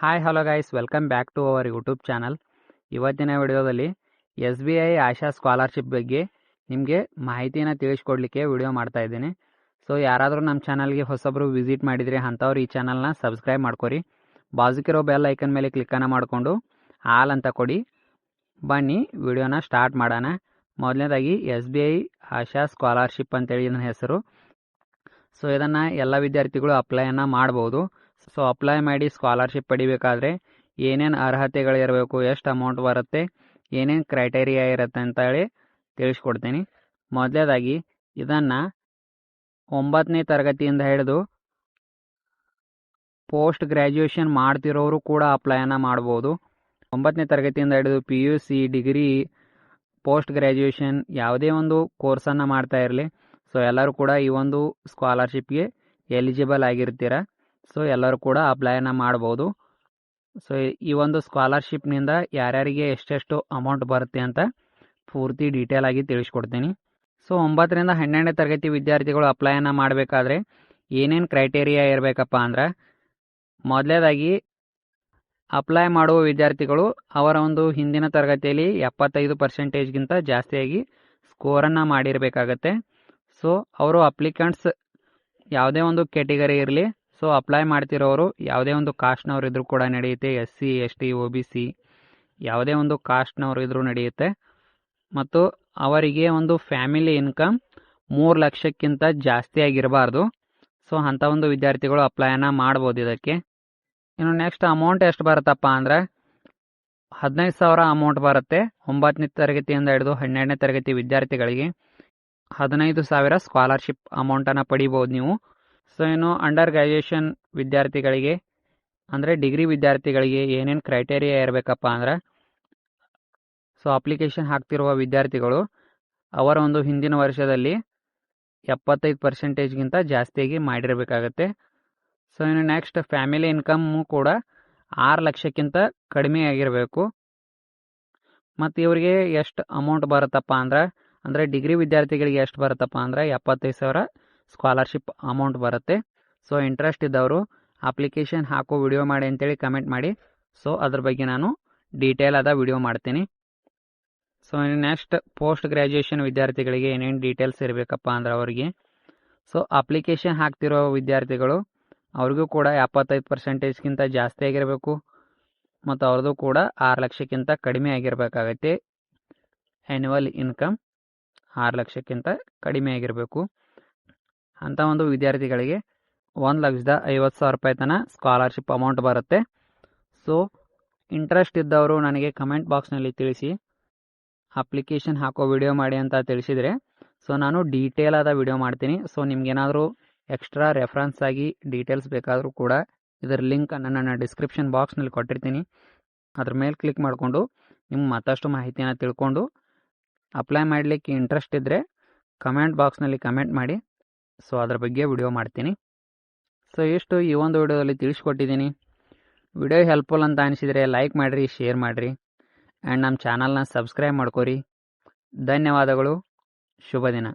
Hi hello guys, welcome back to our YouTube channel. ಇವತ್ತಿನ ವಿಡಿಯೋದಲ್ಲಿ SBI ಆಶಾ scholarship ಬಗ್ಗೆ ನಿಮಗೆ ಮಾಹಿತಿಯನ್ನು ತಿಳಿಸ್ಕೊಡ್ಲಿಕ್ಕೆ ವಿಡಿಯೋ ಮಾಡ್ತಾ ಇದ್ದೀನಿ. ಸೊ ಯಾರಾದರೂ ನಮ್ಮ ಚಾನಲ್ಗೆ ಹೊಸಬ್ರು ವಿಸಿಟ್ ಮಾಡಿದರೆ ಅಂಥವ್ರು ಈ ಚಾನಲ್ನ ಸಬ್ಸ್ಕ್ರೈಬ್ ಮಾಡ್ಕೊರಿ. ಬಾಜುಕಿರೋ ಬೆಲ್ ಐಕನ್ ಮೇಲೆ ಕ್ಲಿಕ್ಕನ್ನು ಮಾಡಿಕೊಂಡು ಆಲ್ ಅಂತ ಕೊಡಿ. ಬನ್ನಿ ವಿಡಿಯೋನ ಸ್ಟಾರ್ಟ್ ಮಾಡೋಣ. ಮೊದಲನೇದಾಗಿ SBI ಆಶಾ ಸ್ಕಾಲರ್ಶಿಪ್ ಅಂತೇಳಿ ನನ್ನ ಹೆಸರು. ಸೊ ಇದನ್ನು ಎಲ್ಲ ವಿದ್ಯಾರ್ಥಿಗಳು ಅಪ್ಲೈಯನ್ನು ಮಾಡ್ಬೋದು. ಸೊ ಅಪ್ಲೈ ಮಾಡಿ ಸ್ಕಾಲರ್ಶಿಪ್ ಪಡಿಬೇಕಾದ್ರೆ ಏನೇನು ಅರ್ಹತೆಗಳಿರಬೇಕು, ಎಷ್ಟು ಅಮೌಂಟ್ ಬರುತ್ತೆ, ಏನೇನು ಕ್ರೈಟೇರಿಯಾ ಇರುತ್ತೆ ಅಂತ ಹೇಳಿ ತಿಳಿಸ್ಕೊಡ್ತೀನಿ. ಮೊದಲೇದಾಗಿ ಇದನ್ನು 9ನೇ ತರಗತಿಯಿಂದ ಹಿಡಿದು ಪೋಸ್ಟ್ ಗ್ರ್ಯಾಜುಯೇಷನ್ ಮಾಡ್ತಿರೋರು ಕೂಡ ಅಪ್ಲೈಯನ್ನು ಮಾಡ್ಬೋದು. 9ನೇ ತರಗತಿಯಿಂದ ಹಿಡಿದು PUC, ಡಿಗ್ರಿ, ಪೋಸ್ಟ್ ಗ್ರ್ಯಾಜುಯೇಷನ್ ಯಾವುದೇ ಒಂದು ಕೋರ್ಸನ್ನು ಮಾಡ್ತಾ ಇರಲಿ, ಸೊ ಎಲ್ಲರೂ ಕೂಡ ಈ ಒಂದು ಸ್ಕಾಲರ್ಶಿಪ್ಗೆ ಎಲಿಜಿಬಲ್ ಆಗಿರ್ತೀರ. ಸೊ ಎಲ್ಲರೂ ಕೂಡ ಅಪ್ಲೈಯನ್ನು ಮಾಡ್ಬೋದು. ಸೊ ಈ ಒಂದು ಸ್ಕಾಲರ್ಶಿಪ್ನಿಂದ ಯಾರ್ಯಾರಿಗೆ ಎಷ್ಟೆಷ್ಟು ಅಮೌಂಟ್ ಬರುತ್ತೆ ಅಂತ ಪೂರ್ತಿ ಡೀಟೇಲ್ ಆಗಿ ತಿಳಿಸ್ಕೊಡ್ತೀನಿ. ಸೊ 9ರಿಂದ 12ನೇ ತರಗತಿ ವಿದ್ಯಾರ್ಥಿಗಳು ಅಪ್ಲೈಯನ್ನು ಮಾಡಬೇಕಾದ್ರೆ ಏನೇನು ಕ್ರೈಟೇರಿಯಾ ಇರಬೇಕಪ್ಪ ಅಂದ್ರೆ, ಮೊದಲೇದಾಗಿ ಅಪ್ಲೈ ಮಾಡುವ ವಿದ್ಯಾರ್ಥಿಗಳು ಅವರ ಒಂದು ಹಿಂದಿನ ತರಗತಿಯಲ್ಲಿ 75%ಗಿಂತ ಜಾಸ್ತಿಯಾಗಿ ಸ್ಕೋರನ್ನು ಮಾಡಿರಬೇಕಾಗತ್ತೆ. ಸೊ ಅವರು ಅಪ್ಲಿಕೆಂಟ್ಸ್ ಯಾವುದೇ ಒಂದು ಕ್ಯಾಟಗರಿ ಇರಲಿ, ಸೊ ಅಪ್ಲೈ ಮಾಡ್ತಿರೋರು ಯಾವುದೇ ಒಂದು ಕಾಸ್ಟ್ನವ್ರು ಇದ್ರೂ ಕೂಡ ನಡೆಯುತ್ತೆ. SC, ST, OBC ಯಾವುದೇ ಒಂದು ಕಾಸ್ಟ್ನವ್ರು ಇದ್ರೂ ನಡೆಯುತ್ತೆ. ಮತ್ತು ಅವರಿಗೆ ಒಂದು ಫ್ಯಾಮಿಲಿ ಇನ್ಕಮ್ 3 ಲಕ್ಷಕ್ಕಿಂತ ಜಾಸ್ತಿ ಆಗಿರಬಾರ್ದು. ಸೊ ಅಂಥ ಒಂದು ವಿದ್ಯಾರ್ಥಿಗಳು ಅಪ್ಲೈಯನ್ನು ಮಾಡ್ಬೋದು ಇದಕ್ಕೆ. ಇನ್ನು ನೆಕ್ಸ್ಟ್ ಅಮೌಂಟ್ ಎಷ್ಟು ಬರುತ್ತಪ್ಪ ಅಂದ್ರೆ 15,000 ಅಮೌಂಟ್ ಬರುತ್ತೆ. 9ನೇ ತರಗತಿಯಿಂದ ಹಿಡಿದು 12ನೇ ತರಗತಿ ವಿದ್ಯಾರ್ಥಿಗಳಿಗೆ 15,000 ಸ್ಕಾಲರ್ಶಿಪ್ ಅಮೌಂಟನ್ನು ಪಡಿಬೋದು ನೀವು. ಸೊ ಇನ್ನು ಅಂಡರ್ ಗ್ರ್ಯಾಜುಯೇಷನ್ ವಿದ್ಯಾರ್ಥಿಗಳಿಗೆ ಅಂದರೆ ಡಿಗ್ರಿ ವಿದ್ಯಾರ್ಥಿಗಳಿಗೆ ಏನೇನು ಕ್ರೈಟೇರಿಯಾ ಇರಬೇಕಪ್ಪ ಅಂದ್ರೆ, ಸೊ ಅಪ್ಲಿಕೇಶನ್ ಹಾಕ್ತಿರುವ ವಿದ್ಯಾರ್ಥಿಗಳು ಅವರ ಒಂದು ಹಿಂದಿನ ವರ್ಷದಲ್ಲಿ 75%ಗಿಂತ ಜಾಸ್ತಿಯಾಗಿ ಮಾಡಿರಬೇಕಾಗತ್ತೆ. ಸೊ ಇನ್ನು ನೆಕ್ಸ್ಟ್ ಫ್ಯಾಮಿಲಿ ಇನ್ಕಮ್ಮು ಕೂಡ 6 ಲಕ್ಷಕ್ಕಿಂತ ಕಡಿಮೆ ಆಗಿರಬೇಕು. ಮತ್ತು ಇವರಿಗೆ ಎಷ್ಟು ಅಮೌಂಟ್ ಬರುತ್ತಪ್ಪ ಅಂದರೆ ಡಿಗ್ರಿ ವಿದ್ಯಾರ್ಥಿಗಳಿಗೆ ಎಷ್ಟು ಬರುತ್ತಪ್ಪ ಅಂದರೆ 75,000 ಸ್ಕಾಲರ್ಶಿಪ್ ಅಮೌಂಟ್ ಬರುತ್ತೆ. ಸೊ ಇಂಟ್ರೆಸ್ಟ್ ಇದ್ದವರು ಅಪ್ಲಿಕೇಶನ್ ಹಾಕೋ ವಿಡಿಯೋ ಮಾಡಿ ಅಂತೇಳಿ ಕಮೆಂಟ್ ಮಾಡಿ. ಸೊ ಅದ್ರ ಬಗ್ಗೆ ನಾನು ಡೀಟೇಲ್ ಆದ ವಿಡಿಯೋ ಮಾಡ್ತೀನಿ. ಸೊ ನೆಕ್ಸ್ಟ್ ಪೋಸ್ಟ್ ಗ್ರ್ಯಾಜುಯೇಷನ್ ವಿದ್ಯಾರ್ಥಿಗಳಿಗೆ ಏನೇನು ಡೀಟೇಲ್ಸ್ ಇರಬೇಕಪ್ಪ ಅಂದ್ರೆ ಅವರಿಗೆ, ಸೊ ಅಪ್ಲಿಕೇಶನ್ ಹಾಕ್ತಿರೋ ವಿದ್ಯಾರ್ಥಿಗಳು ಅವ್ರಿಗೂ ಕೂಡ 75%ಗಿಂತ ಜಾಸ್ತಿ ಆಗಿರಬೇಕು. ಮತ್ತು ಅವ್ರದ್ದು ಕೂಡ 6 ಲಕ್ಷಕ್ಕಿಂತ ಕಡಿಮೆ ಆಗಿರಬೇಕಾಗತ್ತೆ. ಆ್ಯನ್ಯುವಲ್ ಇನ್ಕಮ್ 6 ಲಕ್ಷಕ್ಕಿಂತ ಕಡಿಮೆ ಆಗಿರಬೇಕು. ಅಂಥ ಒಂದು ವಿದ್ಯಾರ್ಥಿಗಳಿಗೆ 1,50,000 ರೂಪಾಯಿ ತನಕ ಸ್ಕಾಲರ್ಶಿಪ್ ಅಮೌಂಟ್ ಬರುತ್ತೆ. ಸೊ ಇಂಟ್ರೆಸ್ಟ್ ಇದ್ದವರು ನನಗೆ ಕಮೆಂಟ್ ಬಾಕ್ಸ್ನಲ್ಲಿ ತಿಳಿಸಿ, ಅಪ್ಲಿಕೇಶನ್ ಹಾಕೋ ವಿಡಿಯೋ ಮಾಡಿ ಅಂತ ತಿಳಿಸಿದರೆ ಸೊ ನಾನು ಡೀಟೇಲ್ ಆದ ವಿಡಿಯೋ ಮಾಡ್ತೀನಿ. ಸೊ ನಿಮ್ಗೇನಾದರೂ ಎಕ್ಸ್ಟ್ರಾ ರೆಫರೆನ್ಸ್ ಆಗಿ ಡೀಟೇಲ್ಸ್ ಬೇಕಾದರೂ ಕೂಡ ಇದರ ಲಿಂಕನ್ನು ನನ್ನ ಡಿಸ್ಕ್ರಿಪ್ಷನ್ ಬಾಕ್ಸ್ನಲ್ಲಿ ಕೊಟ್ಟಿರ್ತೀನಿ. ಅದ್ರ ಮೇಲೆ ಕ್ಲಿಕ್ ಮಾಡಿಕೊಂಡು ನಿಮ್ಗೆ ಮತ್ತಷ್ಟು ಮಾಹಿತಿಯನ್ನು ತಿಳ್ಕೊಂಡು ಅಪ್ಲೈ ಮಾಡಲಿಕ್ಕೆ ಇಂಟ್ರೆಸ್ಟ್ ಇದ್ದರೆ ಕಮೆಂಟ್ ಬಾಕ್ಸ್ನಲ್ಲಿ ಕಮೆಂಟ್ ಮಾಡಿ. ಸೊ ಅದ್ರ ಬಗ್ಗೆ ವಿಡಿಯೋ ಮಾಡ್ತೀನಿ. ಸೊ ಇಷ್ಟು ಈ ಒಂದು ವಿಡಿಯೋದಲ್ಲಿ ತಿಳಿಸ್ಕೊಟ್ಟಿದ್ದೀನಿ. ವಿಡಿಯೋ ಹೆಲ್ಪ್ಫುಲ್ ಅಂತ ಅನಿಸಿದರೆ ಲೈಕ್ ಮಾಡಿರಿ, ಶೇರ್ ಮಾಡಿರಿ ಆ್ಯಂಡ್ ನಮ್ಮ ಚಾನಲ್ನ ಸಬ್ಸ್ಕ್ರೈಬ್ ಮಾಡ್ಕೊರಿ. ಧನ್ಯವಾದಗಳು. ಶುಭ ದಿನ.